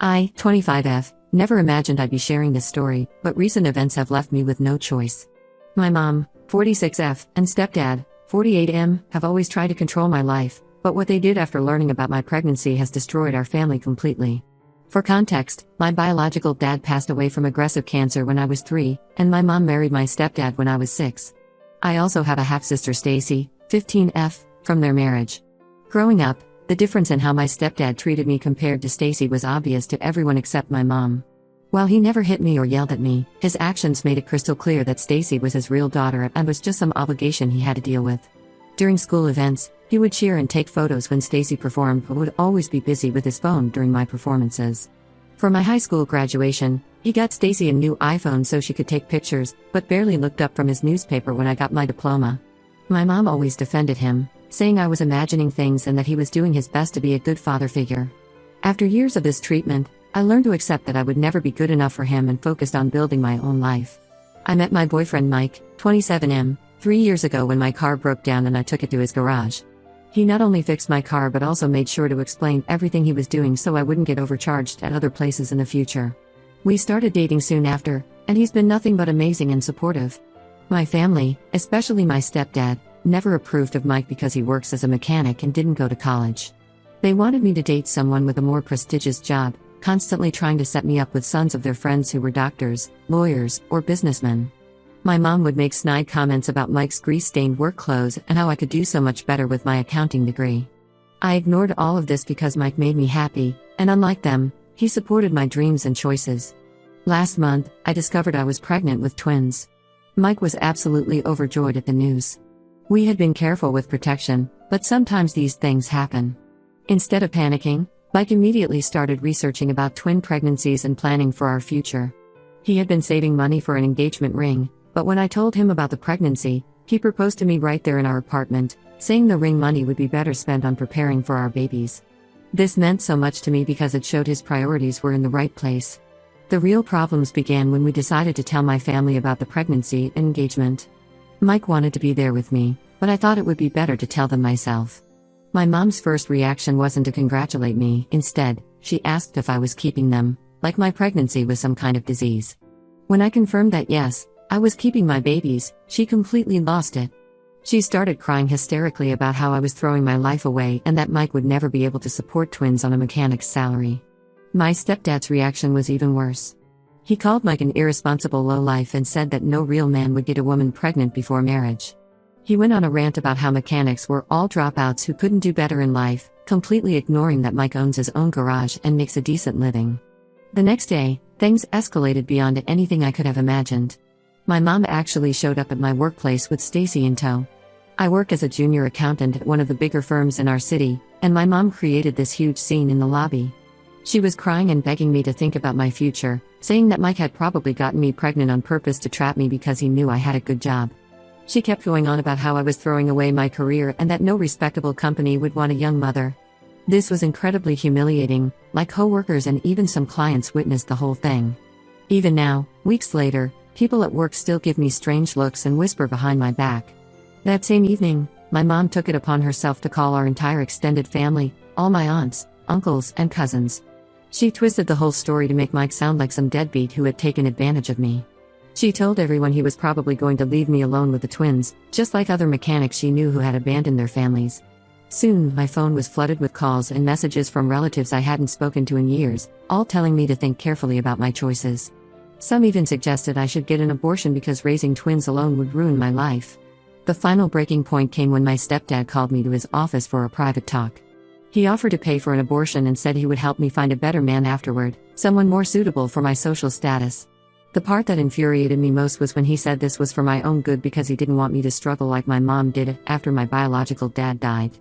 I, 25F, never imagined I'd be sharing this story, but recent events have left me with no choice. My mom, 46F, and stepdad, 48M, have always tried to control my life, but what they did after learning about my pregnancy has destroyed our family completely. For context, my biological dad passed away from aggressive cancer when I was 3, and my mom married my stepdad when I was 6. I also have a half-sister Stacy, 15F, from their marriage. Growing up, the difference in how my stepdad treated me compared to Stacy was obvious to everyone except my mom. While he never hit me or yelled at me, his actions made it crystal clear that Stacy was his real daughter and was just some obligation he had to deal with. During school events, he would cheer and take photos when Stacy performed but would always be busy with his phone during my performances. For my high school graduation, he got Stacy a new iPhone so she could take pictures, but barely looked up from his newspaper when I got my diploma. My mom always defended him, saying I was imagining things and that he was doing his best to be a good father figure. After years of this treatment, I learned to accept that I would never be good enough for him and focused on building my own life. I met my boyfriend Mike, 27M, 3 years ago when my car broke down and I took it to his garage. He not only fixed my car but also made sure to explain everything he was doing so I wouldn't get overcharged at other places in the future. We started dating soon after, and he's been nothing but amazing and supportive. My family, especially my stepdad, never approved of Mike because he works as a mechanic and didn't go to college. They wanted me to date someone with a more prestigious job, constantly trying to set me up with sons of their friends who were doctors, lawyers, or businessmen. My mom would make snide comments about Mike's grease-stained work clothes and how I could do so much better with my accounting degree. I ignored all of this because Mike made me happy, and unlike them, he supported my dreams and choices. Last month, I discovered I was pregnant with twins. Mike was absolutely overjoyed at the news. We had been careful with protection, but sometimes these things happen. Instead of panicking, Mike immediately started researching about twin pregnancies and planning for our future. He had been saving money for an engagement ring, but when I told him about the pregnancy, he proposed to me right there in our apartment, saying the ring money would be better spent on preparing for our babies. This meant so much to me because it showed his priorities were in the right place. The real problems began when we decided to tell my family about the pregnancy and engagement. Mike wanted to be there with me, but I thought it would be better to tell them myself. My mom's first reaction wasn't to congratulate me. Instead, she asked if I was keeping them, like my pregnancy was some kind of disease. When I confirmed that yes, I was keeping my babies, she completely lost it. She started crying hysterically about how I was throwing my life away and that Mike would never be able to support twins on a mechanic's salary. My stepdad's reaction was even worse. He called Mike an irresponsible lowlife and said that no real man would get a woman pregnant before marriage. He went on a rant about how mechanics were all dropouts who couldn't do better in life, completely ignoring that Mike owns his own garage and makes a decent living. The next day, things escalated beyond anything I could have imagined. My mom actually showed up at my workplace with Stacy in tow. I work as a junior accountant at one of the bigger firms in our city, and my mom created this huge scene in the lobby. She was crying and begging me to think about my future, saying that Mike had probably gotten me pregnant on purpose to trap me because he knew I had a good job. She kept going on about how I was throwing away my career and that no respectable company would want a young mother. This was incredibly humiliating. My coworkers and even some clients witnessed the whole thing. Even now, weeks later, people at work still give me strange looks and whisper behind my back. That same evening, my mom took it upon herself to call our entire extended family, all my aunts, uncles, and cousins. She twisted the whole story to make Mike sound like some deadbeat who had taken advantage of me. She told everyone he was probably going to leave me alone with the twins, just like other mechanics she knew who had abandoned their families. Soon, my phone was flooded with calls and messages from relatives I hadn't spoken to in years, all telling me to think carefully about my choices. Some even suggested I should get an abortion because raising twins alone would ruin my life. The final breaking point came when my stepdad called me to his office for a private talk. He offered to pay for an abortion and said he would help me find a better man afterward, someone more suitable for my social status. The part that infuriated me most was when he said this was for my own good because he didn't want me to struggle like my mom did after my biological dad died.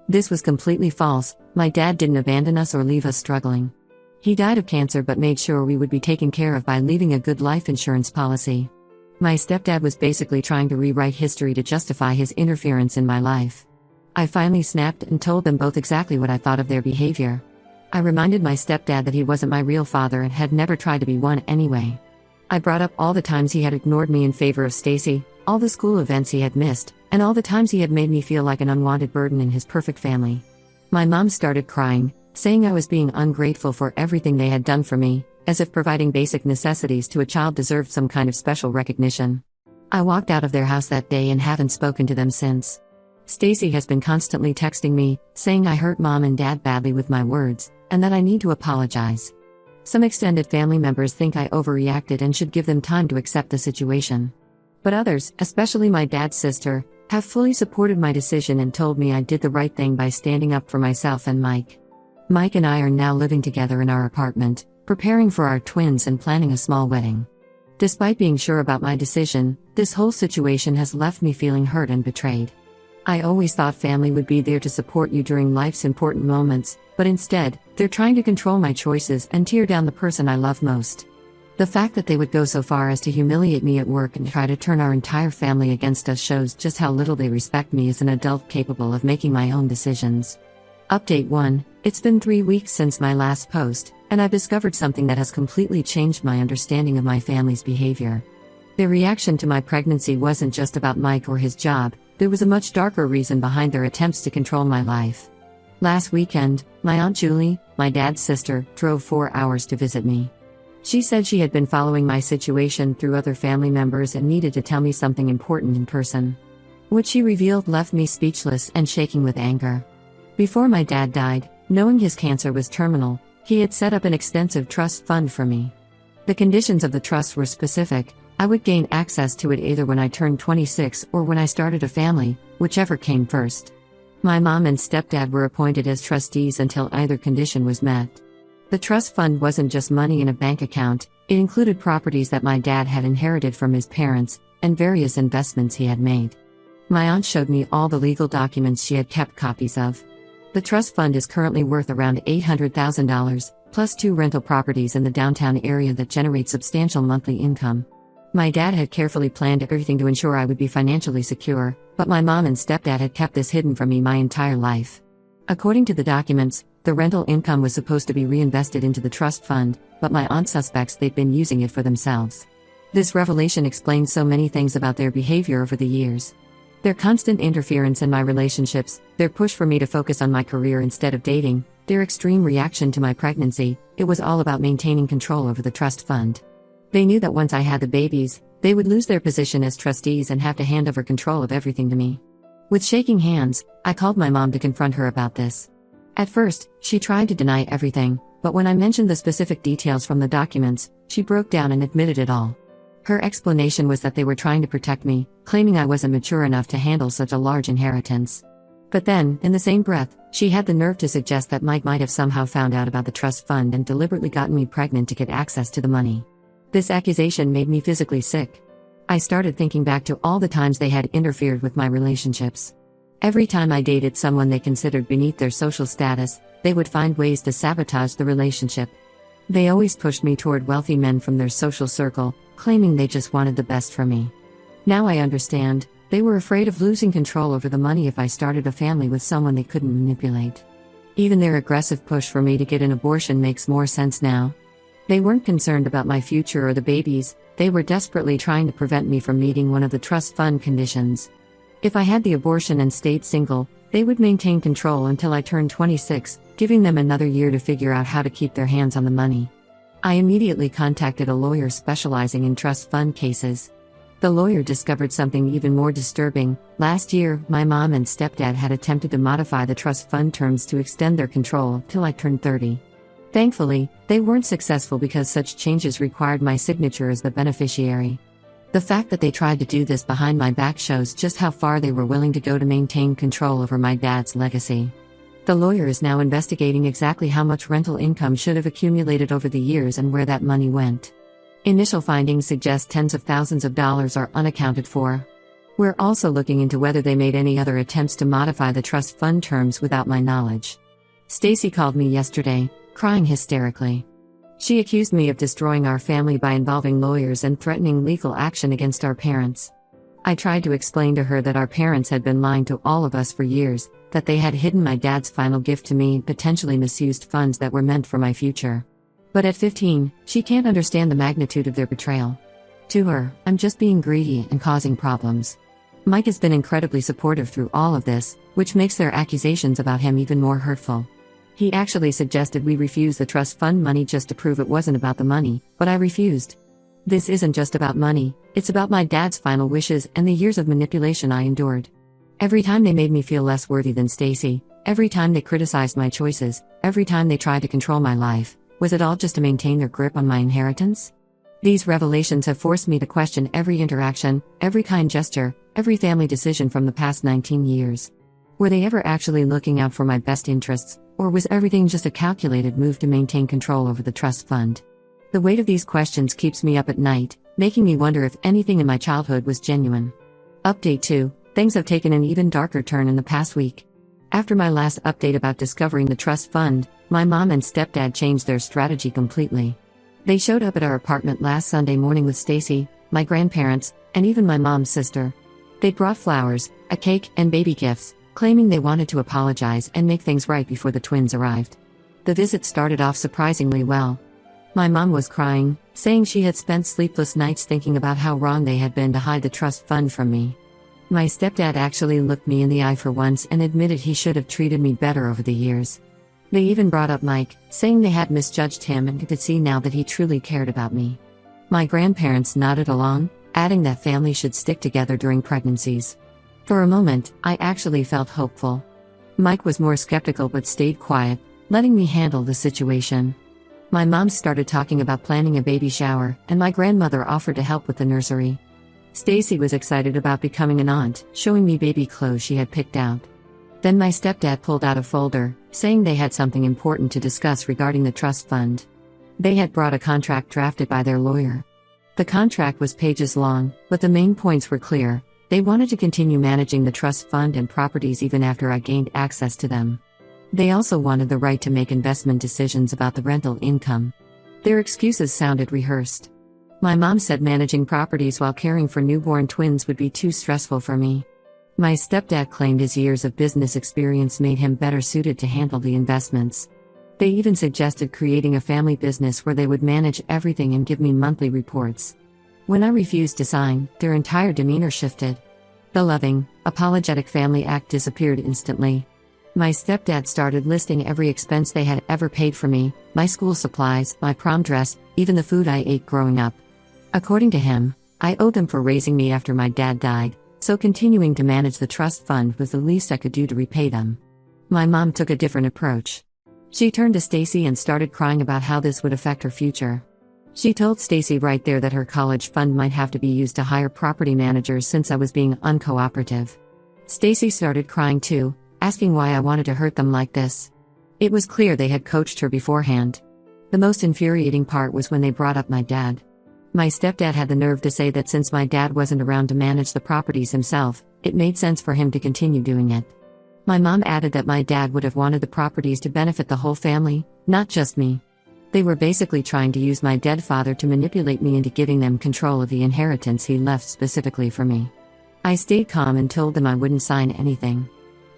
This was completely false. My dad didn't abandon us or leave us struggling. He died of cancer but made sure we would be taken care of by leaving a good life insurance policy. My stepdad was basically trying to rewrite history to justify his interference in my life. I finally snapped and told them both exactly what I thought of their behavior. I reminded my stepdad that he wasn't my real father and had never tried to be one anyway. I brought up all the times he had ignored me in favor of Stacy, all the school events he had missed, and all the times he had made me feel like an unwanted burden in his perfect family. My mom started crying, saying I was being ungrateful for everything they had done for me, as if providing basic necessities to a child deserved some kind of special recognition. I walked out of their house that day and haven't spoken to them since. Stacy has been constantly texting me, saying I hurt mom and dad badly with my words, and that I need to apologize. Some extended family members think I overreacted and should give them time to accept the situation. But others, especially my dad's sister, have fully supported my decision and told me I did the right thing by standing up for myself and Mike. Mike and I are now living together in our apartment, preparing for our twins and planning a small wedding. Despite being sure about my decision, this whole situation has left me feeling hurt and betrayed. I always thought family would be there to support you during life's important moments, but instead, they're trying to control my choices and tear down the person I love most. The fact that they would go so far as to humiliate me at work and try to turn our entire family against us shows just how little they respect me as an adult capable of making my own decisions. Update 1. It's been 3 weeks since my last post, and I've discovered something that has completely changed my understanding of my family's behavior. Their reaction to my pregnancy wasn't just about Mike or his job, there was a much darker reason behind their attempts to control my life. Last weekend, my Aunt Julie, my dad's sister, drove 4 hours to visit me. She said she had been following my situation through other family members and needed to tell me something important in person. What she revealed left me speechless and shaking with anger. Before my dad died, knowing his cancer was terminal, he had set up an extensive trust fund for me. The conditions of the trust were specific. I would gain access to it either when I turned 26 or when I started a family, whichever came first. My mom and stepdad were appointed as trustees until either condition was met. The trust fund wasn't just money in a bank account, it included properties that my dad had inherited from his parents, and various investments he had made. My aunt showed me all the legal documents she had kept copies of. The trust fund is currently worth around $800,000, plus 2 rental properties in the downtown area that generate substantial monthly income. My dad had carefully planned everything to ensure I would be financially secure, but my mom and stepdad had kept this hidden from me my entire life. According to the documents, the rental income was supposed to be reinvested into the trust fund, but my aunt suspects they'd been using it for themselves. This revelation explains so many things about their behavior over the years. Their constant interference in my relationships, their push for me to focus on my career instead of dating, their extreme reaction to my pregnancy, it was all about maintaining control over the trust fund. They knew that once I had the babies, they would lose their position as trustees and have to hand over control of everything to me. With shaking hands, I called my mom to confront her about this. At first, she tried to deny everything, but when I mentioned the specific details from the documents, she broke down and admitted it all. Her explanation was that they were trying to protect me, claiming I wasn't mature enough to handle such a large inheritance. But then, in the same breath, she had the nerve to suggest that Mike might have somehow found out about the trust fund and deliberately gotten me pregnant to get access to the money. This accusation made me physically sick. I started thinking back to all the times they had interfered with my relationships. Every time I dated someone they considered beneath their social status, they would find ways to sabotage the relationship. They always pushed me toward wealthy men from their social circle, claiming they just wanted the best for me. Now I understand, they were afraid of losing control over the money if I started a family with someone they couldn't manipulate. Even their aggressive push for me to get an abortion makes more sense now. They weren't concerned about my future or the babies, they were desperately trying to prevent me from meeting one of the trust fund conditions. If I had the abortion and stayed single, they would maintain control until I turned 26, giving them another year to figure out how to keep their hands on the money. I immediately contacted a lawyer specializing in trust fund cases. The lawyer discovered something even more disturbing. Last year, my mom and stepdad had attempted to modify the trust fund terms to extend their control till I turned 30. Thankfully, they weren't successful because such changes required my signature as the beneficiary. The fact that they tried to do this behind my back shows just how far they were willing to go to maintain control over my dad's legacy. The lawyer is now investigating exactly how much rental income should have accumulated over the years and where that money went. Initial findings suggest tens of thousands of dollars are unaccounted for. We're also looking into whether they made any other attempts to modify the trust fund terms without my knowledge. Stacy called me yesterday, crying hysterically. She accused me of destroying our family by involving lawyers and threatening legal action against our parents. I tried to explain to her that our parents had been lying to all of us for years, that they had hidden my dad's final gift to me and potentially misused funds that were meant for my future. But at 15, she can't understand the magnitude of their betrayal. To her, I'm just being greedy and causing problems. Mike has been incredibly supportive through all of this, which makes their accusations about him even more hurtful. He actually suggested we refuse the trust fund money just to prove it wasn't about the money, but I refused. This isn't just about money, it's about my dad's final wishes and the years of manipulation I endured. Every time they made me feel less worthy than Stacy, every time they criticized my choices, every time they tried to control my life, was it all just to maintain their grip on my inheritance? These revelations have forced me to question every interaction, every kind gesture, every family decision from the past 19 years. Were they ever actually looking out for my best interests, or was everything just a calculated move to maintain control over the trust fund? The weight of these questions keeps me up at night, making me wonder if anything in my childhood was genuine. Update 2. Things have taken an even darker turn in the past week. After my last update about discovering the trust fund, my mom and stepdad changed their strategy completely. They showed up at our apartment last Sunday morning with Stacy, my grandparents, and even my mom's sister. They brought flowers, a cake, and baby gifts, claiming they wanted to apologize and make things right before the twins arrived. The visit started off surprisingly well. My mom was crying, saying she had spent sleepless nights thinking about how wrong they had been to hide the trust fund from me. My stepdad actually looked me in the eye for once and admitted he should have treated me better over the years. They even brought up Mike, saying they had misjudged him and could see now that he truly cared about me. My grandparents nodded along, adding that family should stick together during pregnancies. For a moment, I actually felt hopeful. Mike was more skeptical but stayed quiet, letting me handle the situation. My mom started talking about planning a baby shower, and my grandmother offered to help with the nursery. Stacy was excited about becoming an aunt, showing me baby clothes she had picked out. Then my stepdad pulled out a folder, saying they had something important to discuss regarding the trust fund. They had brought a contract drafted by their lawyer. The contract was pages long, but the main points were clear. They wanted to continue managing the trust fund and properties even after I gained access to them. They also wanted the right to make investment decisions about the rental income. Their excuses sounded rehearsed. My mom said managing properties while caring for newborn twins would be too stressful for me. My stepdad claimed his years of business experience made him better suited to handle the investments. They even suggested creating a family business where they would manage everything and give me monthly reports. When I refused to sign, their entire demeanor shifted. The loving, apologetic family act disappeared instantly. My stepdad started listing every expense they had ever paid for me, my school supplies, my prom dress, even the food I ate growing up. According to him, I owed them for raising me after my dad died, so continuing to manage the trust fund was the least I could do to repay them. My mom took a different approach. She turned to Stacy and started crying about how this would affect her future. She told Stacy right there that her college fund might have to be used to hire property managers since I was being uncooperative. Stacy started crying too, asking why I wanted to hurt them like this. It was clear they had coached her beforehand. The most infuriating part was when they brought up my dad. My stepdad had the nerve to say that since my dad wasn't around to manage the properties himself, it made sense for him to continue doing it. My mom added that my dad would have wanted the properties to benefit the whole family, not just me. They were basically trying to use my dead father to manipulate me into giving them control of the inheritance he left specifically for me. I stayed calm and told them I wouldn't sign anything.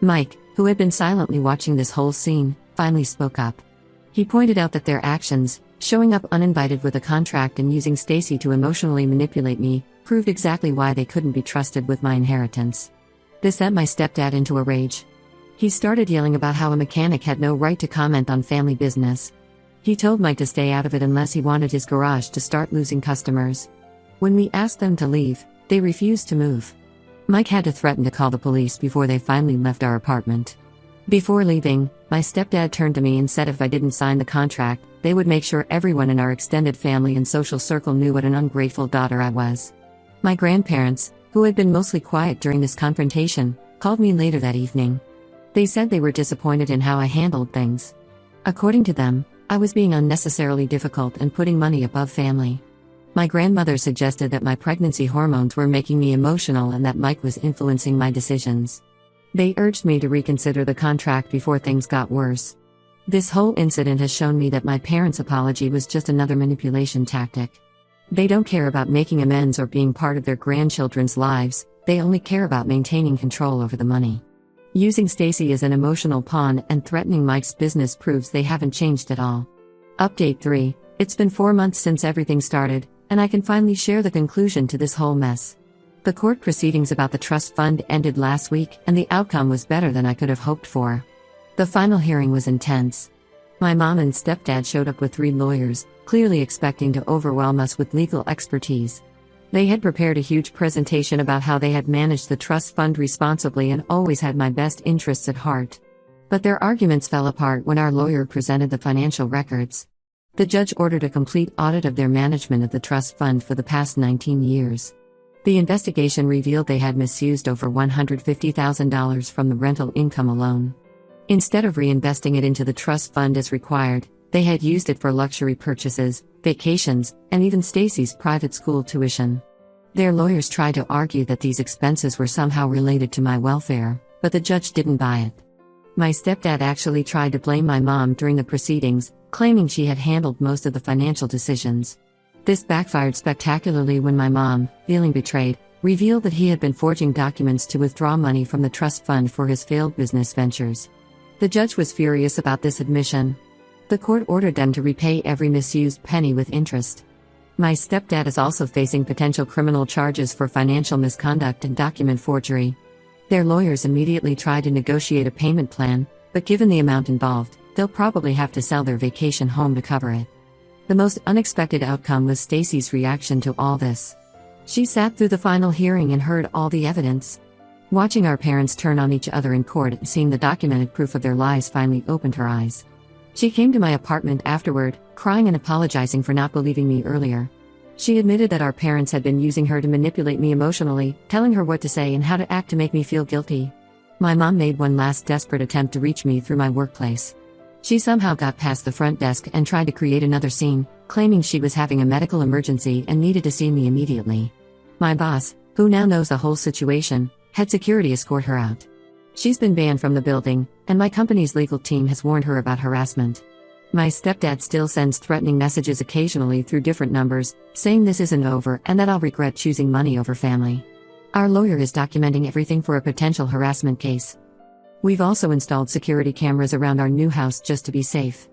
Mike, who had been silently watching this whole scene, finally spoke up. He pointed out that their actions, showing up uninvited with a contract and using Stacy to emotionally manipulate me, proved exactly why they couldn't be trusted with my inheritance. This sent my stepdad into a rage. He started yelling about how a mechanic had no right to comment on family business. He told Mike to stay out of it unless he wanted his garage to start losing customers. When we asked them to leave, they refused to move. Mike had to threaten to call the police before they finally left our apartment. Before leaving, my stepdad turned to me and said if I didn't sign the contract, they would make sure everyone in our extended family and social circle knew what an ungrateful daughter I was. My grandparents, who had been mostly quiet during this confrontation, called me later that evening. They said they were disappointed in how I handled things. According to them, I was being unnecessarily difficult and putting money above family. My grandmother suggested that my pregnancy hormones were making me emotional and that Mike was influencing my decisions. They urged me to reconsider the contract before things got worse. This whole incident has shown me that my parents' apology was just another manipulation tactic. They don't care about making amends or being part of their grandchildren's lives, they only care about maintaining control over the money. Using Stacy as an emotional pawn and threatening Mike's business proves they haven't changed at all. Update 3. It's been 4 months since everything started, and I can finally share the conclusion to this whole mess. The court proceedings about the trust fund ended last week, and the outcome was better than I could have hoped for. The final hearing was intense. My mom and stepdad showed up with 3 lawyers, clearly expecting to overwhelm us with legal expertise. They had prepared a huge presentation about how they had managed the trust fund responsibly and always had my best interests at heart. But their arguments fell apart when our lawyer presented the financial records. The judge ordered a complete audit of their management of the trust fund for the past 19 years. The investigation revealed they had misused over $150,000 from the rental income alone. Instead of reinvesting it into the trust fund as required, they had used it for luxury purchases, vacations, and even Stacy's private school tuition. Their lawyers tried to argue that these expenses were somehow related to my welfare, but the judge didn't buy it. My stepdad actually tried to blame my mom during the proceedings, claiming she had handled most of the financial decisions. This backfired spectacularly when my mom, feeling betrayed, revealed that he had been forging documents to withdraw money from the trust fund for his failed business ventures. The judge was furious about this admission. The court ordered them to repay every misused penny with interest. My stepdad is also facing potential criminal charges for financial misconduct and document forgery. Their lawyers immediately tried to negotiate a payment plan, but given the amount involved, they'll probably have to sell their vacation home to cover it. The most unexpected outcome was Stacy's reaction to all this. She sat through the final hearing and heard all the evidence. Watching our parents turn on each other in court and seeing the documented proof of their lies finally opened her eyes. She came to my apartment afterward, crying and apologizing for not believing me earlier. She admitted that our parents had been using her to manipulate me emotionally, telling her what to say and how to act to make me feel guilty. My mom made one last desperate attempt to reach me through my workplace. She somehow got past the front desk and tried to create another scene, claiming she was having a medical emergency and needed to see me immediately. My boss, who now knows the whole situation, had security escort her out. She's been banned from the building, and my company's legal team has warned her about harassment. My stepdad still sends threatening messages occasionally through different numbers, saying this isn't over and that I'll regret choosing money over family. Our lawyer is documenting everything for a potential harassment case. We've also installed security cameras around our new house just to be safe.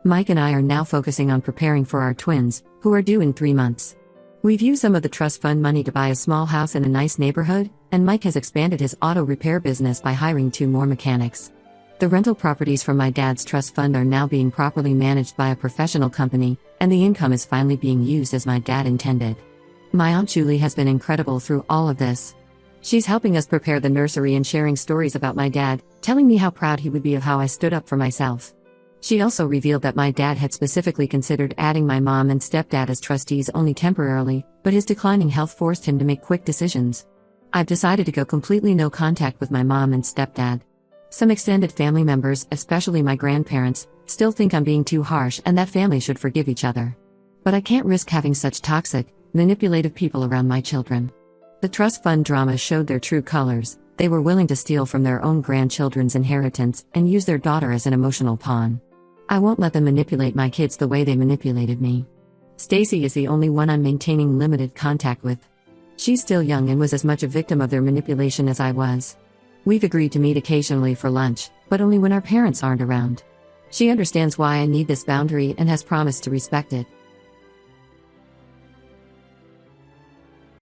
Mike and I are now focusing on preparing for our twins, who are due in 3 months. We've used some of the trust fund money to buy a small house in a nice neighborhood, and Mike has expanded his auto repair business by hiring 2 more mechanics. The rental properties from my dad's trust fund are now being properly managed by a professional company, and the income is finally being used as my dad intended. My Aunt Julie has been incredible through all of this. She's helping us prepare the nursery and sharing stories about my dad, telling me how proud he would be of how I stood up for myself. She also revealed that my dad had specifically considered adding my mom and stepdad as trustees only temporarily, but his declining health forced him to make quick decisions. I've decided to go completely no contact with my mom and stepdad. Some extended family members, especially my grandparents, still think I'm being too harsh and that families should forgive each other. But I can't risk having such toxic, manipulative people around my children. The trust fund drama showed their true colors. They were willing to steal from their own grandchildren's inheritance and use their daughter as an emotional pawn. I won't let them manipulate my kids the way they manipulated me. Stacy is the only one I'm maintaining limited contact with. She's still young and was as much a victim of their manipulation as I was. We've agreed to meet occasionally for lunch, but only when our parents aren't around. She understands why I need this boundary and has promised to respect it.